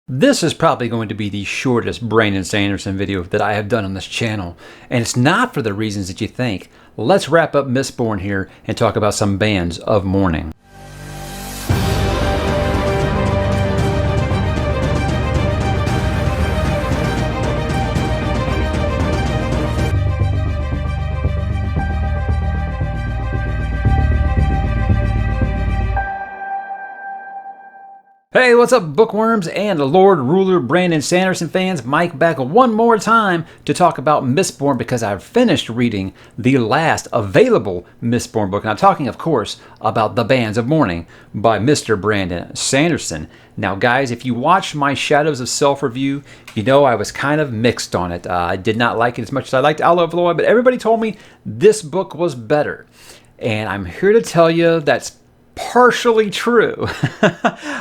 This is probably going to be the shortest Brandon Sanderson video that I have done on this channel, and it's not for the reasons that you think. Let's wrap up Mistborn here and talk about some Bands of Mourning. Hey, what's up, bookworms and Lord Ruler Brandon Sanderson fans? Mike back one more time to talk about Mistborn because I've finished reading the last available Mistborn book. And I'm talking, of course, about The Bands of Mourning by Mr. Brandon Sanderson. Now, guys, if you watched my Shadows of Self review, you know I was kind of mixed on it. I did not like it as much as I liked Out of Lore, but everybody told me this book was better. And I'm here to tell you that's partially true.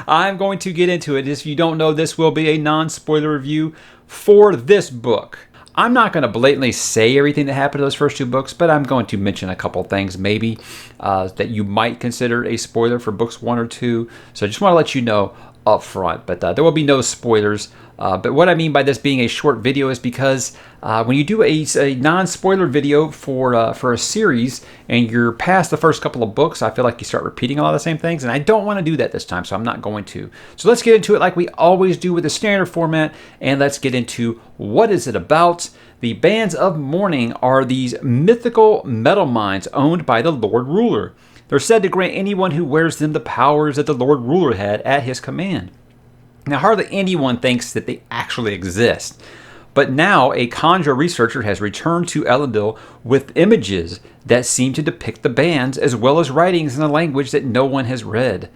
I'm going to get into it. If you don't know, this will be a non-spoiler review for this book. I'm not going to blatantly say everything that happened to those first two books, but I'm going to mention a couple things maybe that you might consider a spoiler for books 1 or 2. So I just want to let you know up front, but there will be no spoilers. But what I mean by this being a short video is because when you do a non-spoiler video for a series and you're past the first couple of books, I feel like you start repeating a lot of the same things, and I don't want to do that this time, so I'm not going to. So let's get into it like we always do with the standard format, and let's get into what is it about. The Bands of Mourning are these mythical metal mines owned by the Lord Ruler. They're said to grant anyone who wears them the powers that the Lord Ruler had at his command. Now, hardly anyone thinks that they actually exist. But now, a conjure researcher has returned to Elendil with images that seem to depict the bands, as well as writings in a language that no one has read.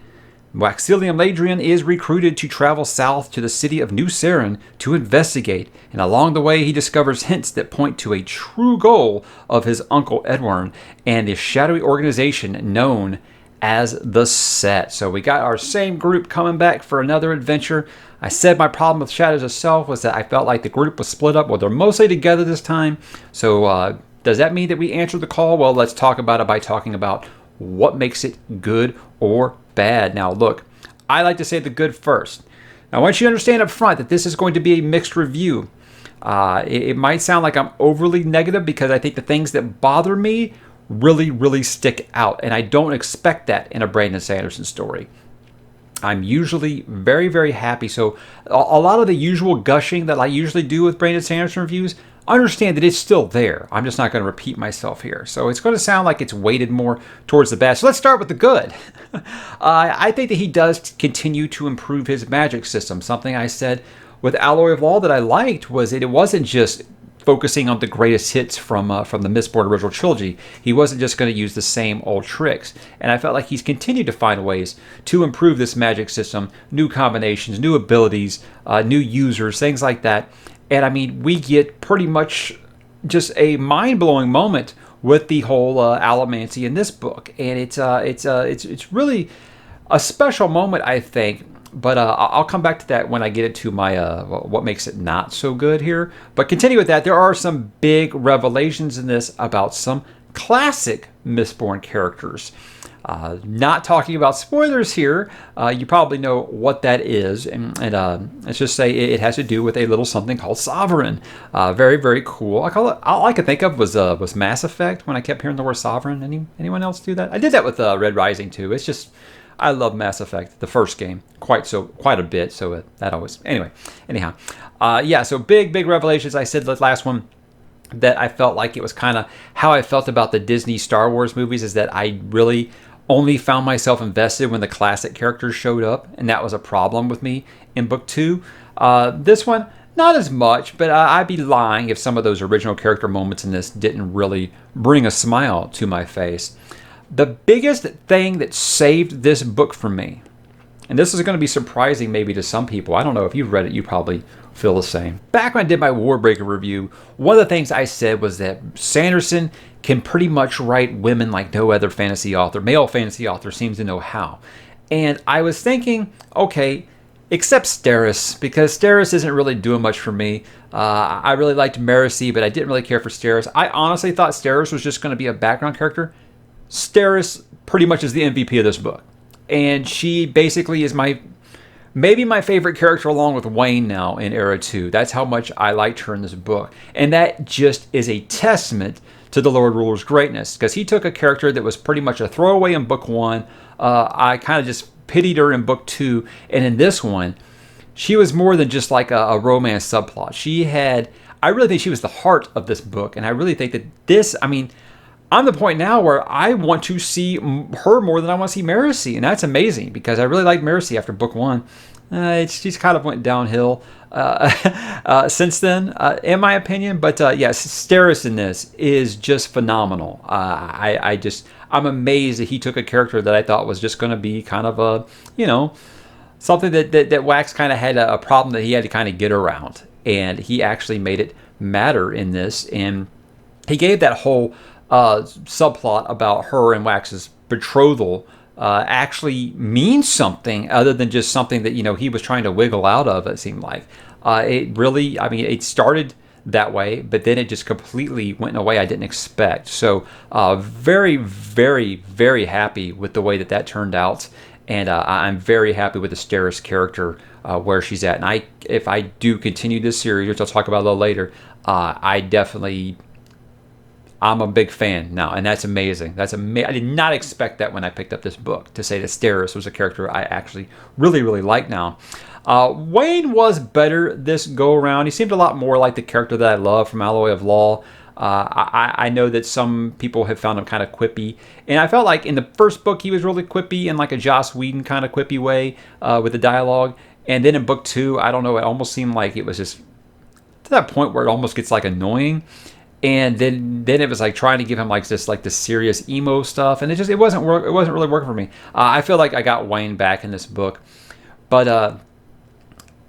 Waxilium Ladrian is recruited to travel south to the city of New Saren to investigate, and along the way he discovers hints that point to a true goal of his uncle Edward and the shadowy organization known as the Set. So we got our same group coming back for another adventure. I said my problem with Shadows of Self was that I felt like the group was split up. Well, they're mostly together this time. So does that mean that we answered the call? Well, let's talk about it by talking about what makes it good or bad. Now, look, I like to say the good first. Now, I want you to understand up front that this is going to be a mixed review. It might sound like I'm overly negative because I think the things that bother me really stick out, and I don't expect that in a Brandon Sanderson story. I'm usually very happy, so a lot of the usual gushing that I usually do with Brandon Sanderson reviews, understand that it's still there. I'm just not going to repeat myself here. So it's going to sound like it's weighted more towards the bad. So let's start with the good. I think that he does continue to improve his magic system. Something I said with Alloy of Law that I liked was that it wasn't just focusing on the greatest hits from the Mistborn original trilogy. He wasn't just going to use the same old tricks. And I felt like he's continued to find ways to improve this magic system, new combinations, new abilities, new users, things like that. And I mean, we get pretty much just a mind-blowing moment with the whole allomancy in this book. And it's really a special moment, I think. But I'll come back to that when I get into my what makes it not so good here. But continue with that. There are some big revelations in this about some classic Mistborn characters. Not talking about spoilers here. You probably know what that is. And let's just say it has to do with a little something called Sovereign. Very cool. All I could think of was Mass Effect when I kept hearing the word Sovereign. Anyone else do that? I did that with Red Rising too. It's just, I love Mass Effect, the first game, quite a bit. So that always, anyhow, yeah. So big revelations. I said the last one that I felt like it was kind of how I felt about the Disney Star Wars movies is that I really only found myself invested when the classic characters showed up, and that was a problem with me in book 2. This one, not as much, but I'd be lying if some of those original character moments in this didn't really bring a smile to my face. The biggest thing that saved this book for me, and this is going to be surprising maybe to some people. I don't know if you've read it, you probably feel the same. Back when I did my Warbreaker review, one of the things I said was that Sanderson can pretty much write women like no other fantasy author. Male fantasy author seems to know how. And I was thinking, okay, except Steris, because Steris isn't really doing much for me. I really liked Marasi, but I didn't really care for Steris. I honestly thought Steris was just going to be a background character. Steris pretty much is the MVP of this book. And she basically is my maybe my favorite character along with Wayne now in Era 2. That's how much I liked her in this book. And that just is a testament to the Lord Ruler's greatness, because he took a character that was pretty much a throwaway in book 1. I kind of just pitied her in book 2. And in this one, she was more than just like a romance subplot. I really think she was the heart of this book. And I really think that I'm the point now where I want to see her more than I want to see Marcy, and that's amazing because I really liked Marcy after book 1. She's kind of went downhill since then, in my opinion. But yes, Steris in this is just phenomenal. I'm amazed that he took a character that I thought was just going to be kind of something that Wax kind of had a problem that he had to kind of get around, and he actually made it matter in this, and he gave that whole subplot about her and Wax's betrothal actually means something other than just something that he was trying to wiggle out of. It seemed like it really. It started that way, but then it just completely went in a way I didn't expect. So very, very, very happy with the way that turned out, and I'm very happy with the Steris character where she's at. And if I do continue this series, which I'll talk about a little later, I'm a big fan now, and that's amazing. I did not expect that when I picked up this book, to say that Steris was a character I actually really, really like now. Wayne was better this go-around. He seemed a lot more like the character that I love from Alloy of Law. I know that some people have found him kind of quippy, and I felt like in the first book he was really quippy in like a Joss Whedon kind of quippy way with the dialogue. And then in book 2, I don't know, it almost seemed like it was just to that point where it almost gets like annoying. And then it was like trying to give him like this serious emo stuff, and it wasn't really working for me. I feel like I got Wayne back in this book, but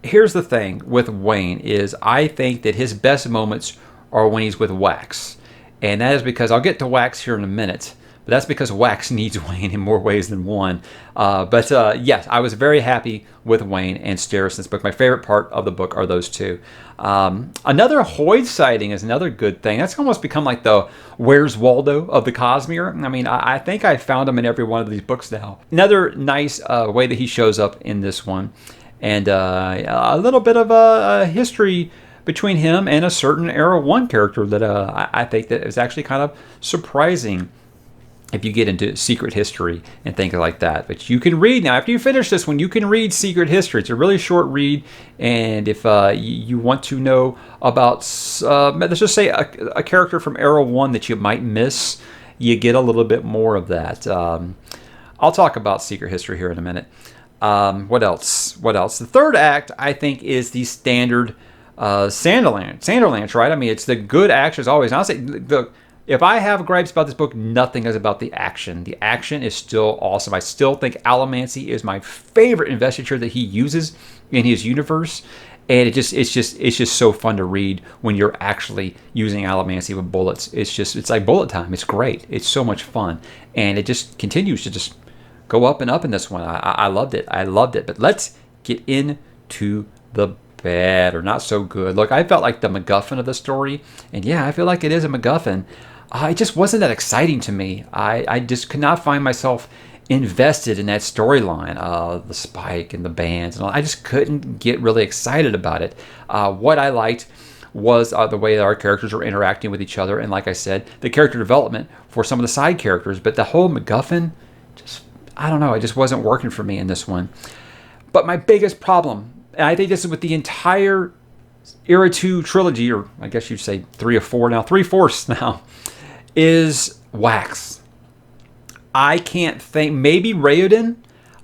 here's the thing with Wayne is I think that his best moments are when he's with Wax, and that is because I'll get to Wax here in a minute. But that's because Wax needs Wayne in more ways than one. But yes, I was very happy with Wayne and Steris in this book. My favorite part of the book are those two. Another Hoyd sighting is another good thing. That's almost become like the Where's Waldo of the Cosmere. I think I found him in every one of these books now. Another nice way that he shows up in this one. And a little bit of a history between him and a certain Era 1 character that I think that is actually kind of surprising if you get into secret history and things like that. But you can read now. After you finish this one, you can read Secret History. It's a really short read. And if you want to know about, let's just say, a character from Era 1 that you might miss, you get a little bit more of that. I'll talk about Secret History here in a minute. What else? The third act, I think, is the standard Sanderlanche, right? It's the good action as always. And I'll say, if I have gripes about this book, nothing is about the action. The action is still awesome. I still think Allomancy is my favorite investiture that he uses in his universe, and it's just so fun to read when you're actually using Allomancy with bullets. It's like bullet time. It's great. It's so much fun, and it just continues to just go up and up in this one. I loved it. But let's get into the bad or not so good. Look, I felt like the MacGuffin of the story, and yeah, I feel like it is a MacGuffin. It just wasn't that exciting to me. I just could not find myself invested in that storyline, the Spike and the bands, and all. I just couldn't get really excited about it. What I liked was the way that our characters were interacting with each other, and like I said, the character development for some of the side characters. But the whole MacGuffin, I don't know, it just wasn't working for me in this one. But my biggest problem, and I think this is with the entire Era 2 trilogy, or I guess you'd say 3 or 4 now, 3/4 now, is Wax. I can't think, maybe Raoden.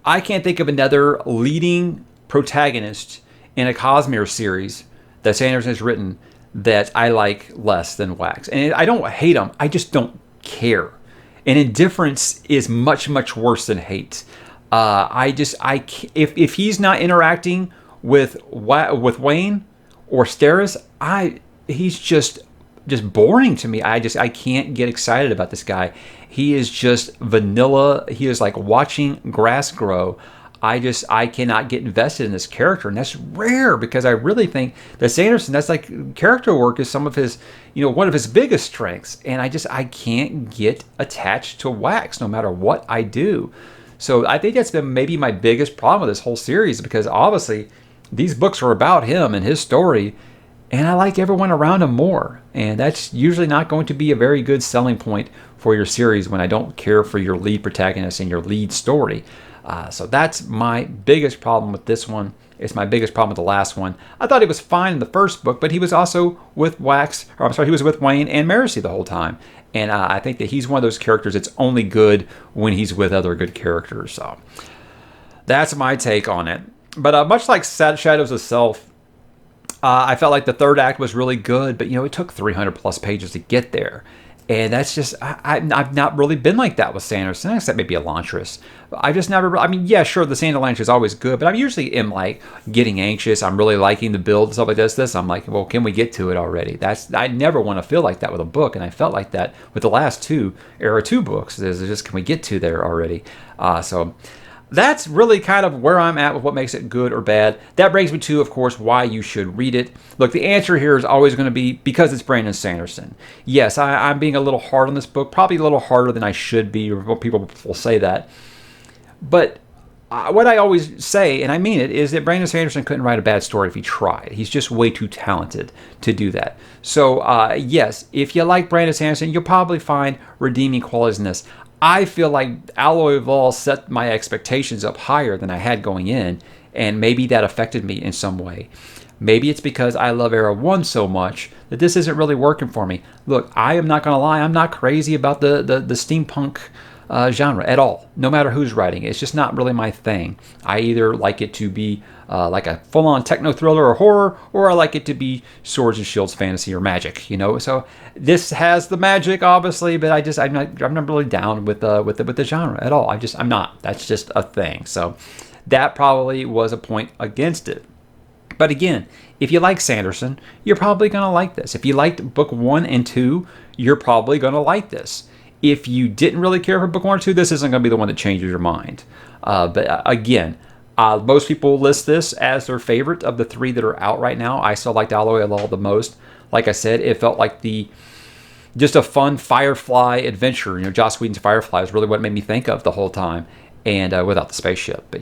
I can't think of another leading protagonist in a Cosmere series that Sanderson has written that I like less than Wax. And I don't hate him, I just don't care. And indifference is much, much worse than hate. If he's not interacting with Wayne or Steris, he's just boring to me. I can't get excited about this guy. He is just vanilla. He is like watching grass grow. I cannot get invested in this character, and that's rare because I really think that Sanderson, that's like character work is some of his, one of his biggest strengths, and I can't get attached to Wax no matter what I do. So I think that's been maybe my biggest problem with this whole series, because obviously these books are about him and his story, and I like everyone around him more. And that's usually not going to be a very good selling point for your series when I don't care for your lead protagonist and your lead story. So that's my biggest problem with this one. It's my biggest problem with the last one. I thought he was fine in the first book, but he was also with he was with Wayne and Marcy the whole time. And I think that he's one of those characters that's only good when he's with other good characters. So that's my take on it. But much like Shadows of Self, I felt like the third act was really good, but it took 300 plus pages to get there. And that's just, I've not really been like that with Sanderson, except maybe Elantris. I just never, yeah, sure, the Sand Elantris is always good, but I usually am like getting anxious. I'm really liking the build and stuff like this. I'm like, well, can we get to it already? I never want to feel like that with a book, and I felt like that with the last two Era 2 books. Is just, can we get to there already? So that's really kind of where I'm at with what makes it good or bad. That brings me to, of course, why you should read it. Look, the answer here is always going to be because it's Brandon Sanderson. Yes, I'm being a little hard on this book, probably a little harder than I should be, or people will say that. But what I always say, and I mean it, is that Brandon Sanderson couldn't write a bad story if he tried. He's just way too talented to do that. So, yes, if you like Brandon Sanderson, you'll probably find redeeming qualities in this. I feel like Alloy of Law set my expectations up higher than I had going in, and maybe that affected me in some way. Maybe it's because I love Era 1 so much that this isn't really working for me. Look, I am not going to lie, I'm not crazy about the steampunk genre at all, no matter who's writing it. It's just not really my thing. I either like it to be like a full-on techno thriller or horror, or I like it to be swords and shields, fantasy, or magic. So this has the magic, obviously, but I'm not really down with the genre at all. I'm not. That's just a thing. So that probably was a point against it. But again, if you like Sanderson, you're probably going to like this. If you liked book 1 and 2, you're probably going to like this. If you didn't really care for book 1 or 2, this isn't going to be the one that changes your mind. But again, most people list this as their favorite of the 3 that are out right now. I still liked Alloy of Law the most. Like I said, it felt like just a fun Firefly adventure. Joss Whedon's Firefly is really what it made me think of the whole time, and without the spaceship. But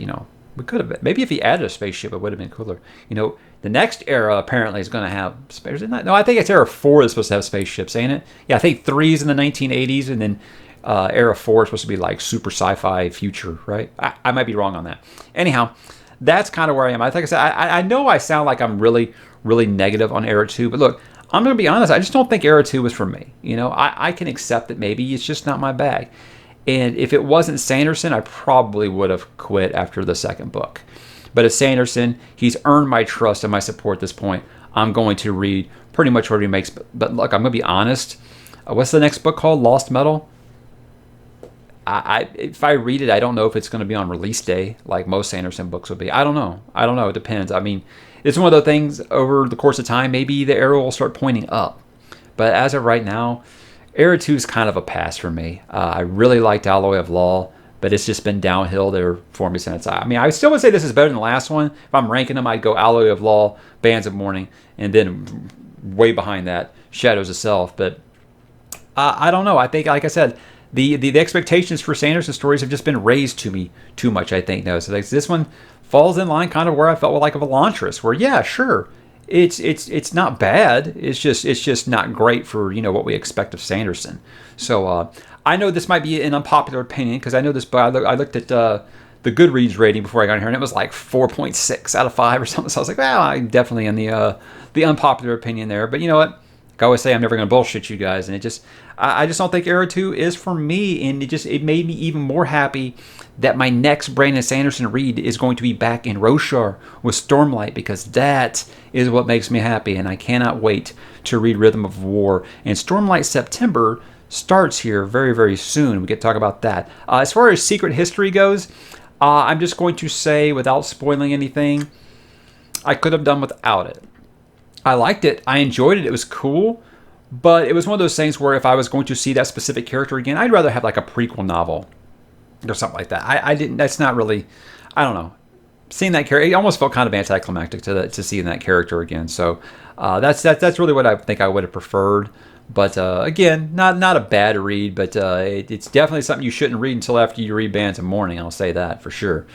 we could have been. Maybe if he added a spaceship, it would have been cooler. The next era apparently is going to have spaceships. No, I think it's Era 4 is supposed to have spaceships, ain't it? Yeah, I think 3 is in the 1980s, and then Era 4 is supposed to be like super sci-fi future, right? I might be wrong on that. Anyhow, that's kind of where I am. Like I said, I know I sound like I'm really, really negative on Era 2, but look, I'm going to be honest. I just don't think Era 2 was for me. I can accept that maybe it's just not my bag. And if it wasn't Sanderson, I probably would have quit after the second book. But it's Sanderson. He's earned my trust and my support at this point. I'm going to read pretty much what he makes. But look, I'm going to be honest. What's the next book called? Lost Metal? If I read it, I don't know if it's going to be on release day like most Sanderson books would be. I don't know. It depends. It's one of the things over the course of time, maybe the arrow will start pointing up. But as of right now, Era 2 is kind of a pass for me. I really liked Alloy of Law, but it's just been downhill there for me since. I still would say this is better than the last one. If I'm ranking them, I'd go Alloy of Law, Bands of Mourning, and then way behind that, Shadows of Self. But I don't know. I think, like I said, the expectations for Sanderson stories have just been raised to me too much, I think. No, so this one falls in line kind of where I felt like of Elantris, where, yeah, sure, it's not bad. It's just not great for what we expect of Sanderson. So I know this might be an unpopular opinion because I know this book. I looked at the Goodreads rating before I got here, and it was like 4.6 out of 5 or something. So I was like, well, I'm definitely in the unpopular opinion there. But you know what? Like I always say, I'm never going to bullshit you guys, and I just don't think Era 2 is for me, and it made me even more happy that my next Brandon Sanderson read is going to be back in Roshar with Stormlight, because that is what makes me happy, and I cannot wait to read Rhythm of War. And Stormlight September starts here very, very soon. We get to talk about that. As far as Secret History goes, I'm just going to say, without spoiling anything, I could have done without it. I liked it. I enjoyed it. It was cool. But it was one of those things where if I was going to see that specific character again, I'd rather have like a prequel novel or something like that. I didn't. That's not really. I don't know. Seeing that character, it almost felt kind of anticlimactic to seeing that character again. So that's really what I think I would have preferred. But again, not a bad read, but it's definitely something you shouldn't read until after you read Bands of Mourning. I'll say that for sure.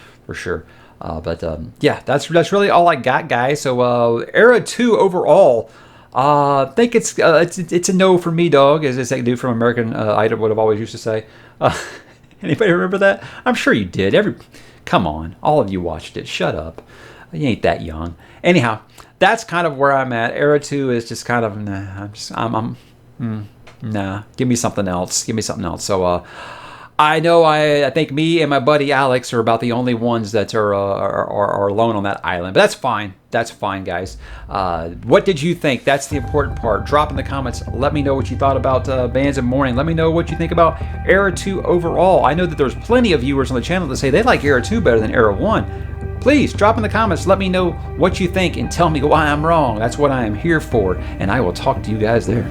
But yeah, that's really all I got, guys. So Era 2 overall, I think it's a no for me, dog, as that dude from American Idol would have always used to say. Anybody remember that? I'm sure you did. Come on, all of you watched it. Shut up. You ain't that young. Anyhow, that's kind of where I'm at. Era 2 is just kind of nah. Give me something else. So I think me and my buddy Alex are about the only ones that are alone on that island. But that's fine. That's fine, guys. What did you think? That's the important part. Drop in the comments. Let me know what you thought about Bands of Mourning. Let me know what you think about Era 2 overall. I know that there's plenty of viewers on the channel that say they like Era 2 better than Era 1. Please drop in the comments. Let me know what you think and tell me why I'm wrong. That's what I am here for. And I will talk to you guys there.